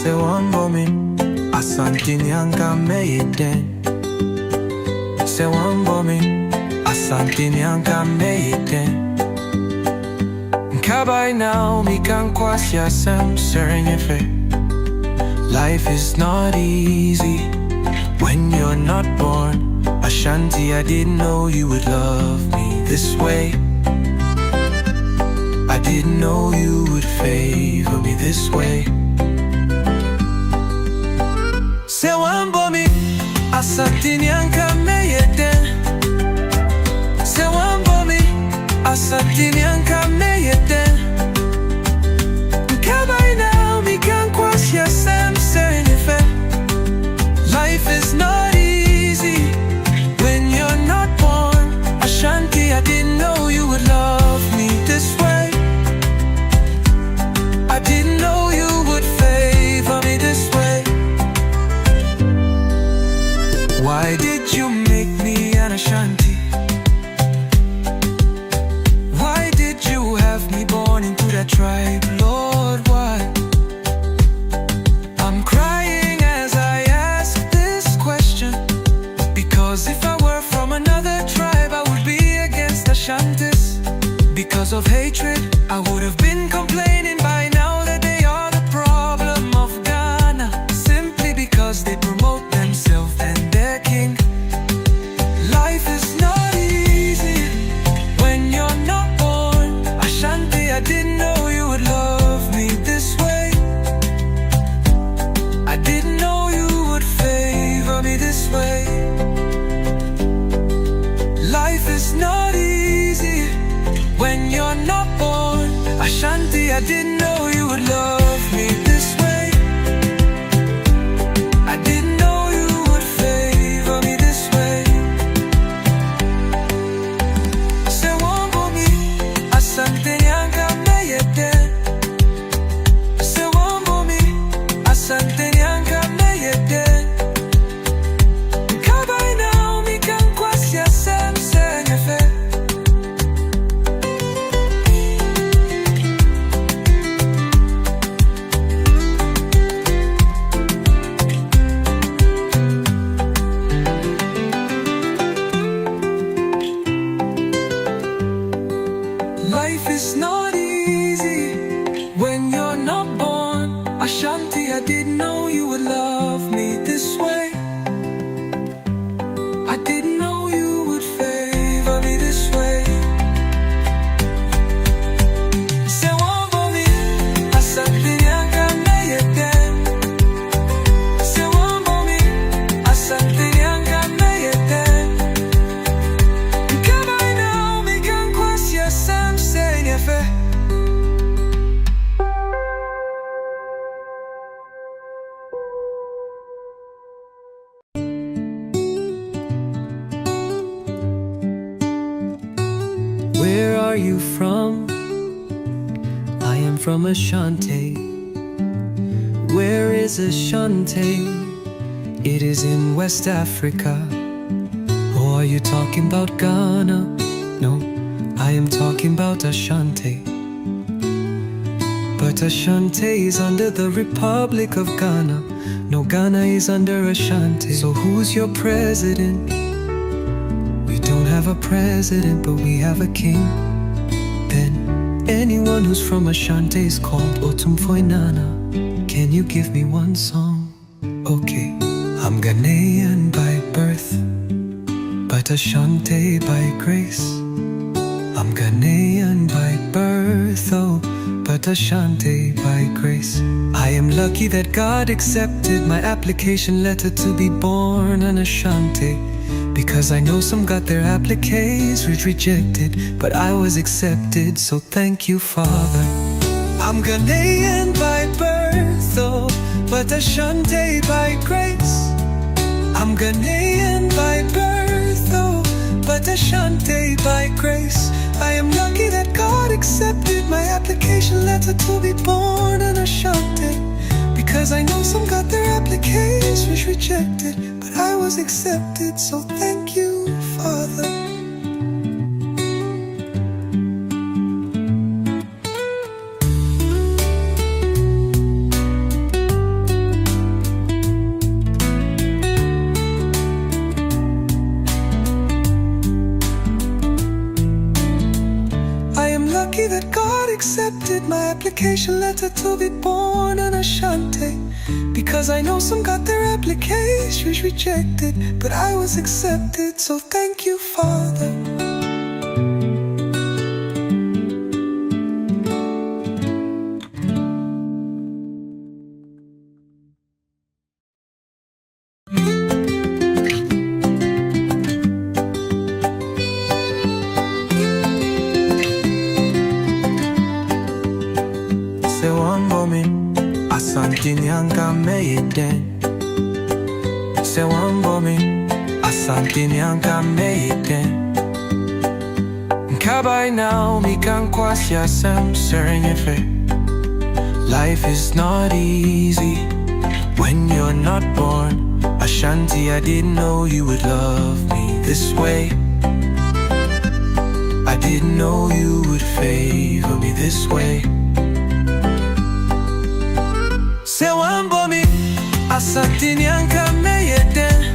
Sewambomi asante nyanka meyeden. Sewambomi asante nyanka meyeden. Kabai now mi kan kwasya sam serenyefe. Life is not easy when you're not born. Ashanti, I didn't know you would love me this way. I didn't know you would favor me this way. Sewambomi asante nyanka meyeden. Sewambomi asante nyanka meyeden. Kabai now mi kan kwasya sam serenyefe. Life is not easy when you're not born. Ashanti, I didn't know you would love me this way. I didn't know you would favor me this way. Why did you make me an Ashanti? Why did you have me born into that tribe, Lord, why? I'm crying as I ask this question, because if I were from another tribe, I would be against Ashantis. Because of hatred, I would have been complaining by now that they are the problem of Ghana, simply because they promote themselves and their king. Life is not easy when you're not born. Ashanti, I didn't know you would love me this way. I didn't know you would favor me this way. Life is not easy when you're not born. Ashanti, I didn't know you would love me this way. I didn't know you would favor me this way. Sewambomi asante nyanka meyeden. Sewambomi asante nyanka meyeden. Kabai now mi kan kwasya sam serenyefe. Life is not easy when you're not born. Ashanti, I didn't know you would love me this way. I didn't know you would favor me this way. Sewambomi asante nyanka meyeden. Sewambomi asante nyanka meyeden. Kabai now mi kan kwasya sam serenyefe. Where are you from? I am from Ashanti. Where is Ashanti? It is in West Africa. Or are you talking about Ghana? No, I am talking about Ashanti. But Ashanti is under the Republic of Ghana. No, Ghana is under Ashanti. So who's your president? We don't have a president, but we have a king. Then anyone who's from Ashanti is called Otumfoinana. Can you give me one song? Okay, I'm Ghanaian by birth, but Ashanti by grace. I'm Ghanaian by birth, oh, but Ashanti by grace. I am lucky that God accepted my application letter to be born an Ashanti, because I know some got their applications rejected, but I was accepted, so thank you, Father. I'm Ghanaian by birth, oh, but Ashanti by grace. I'm Ghanaian by birth, oh, but Ashanti by grace. I am lucky that God accepted my application letter to be born an Ashanti, because I know some got their applications rejected, but I was accepted, so thank you, Father. Lucky that God accepted my application letter to be born in Ashanti. Because I know some got their applications rejected, but I was accepted, so thank you, Father. Asante nyanga meiden. Se wambomi, asante nyanga meiden. Kabai now mi kan kwasya sam serenyefe. Life is not easy when you're not born. Ashanti, I didn't know you would love me this way. I didn't know you would favor me this way. Se wambomi, asante nyanga meyeden.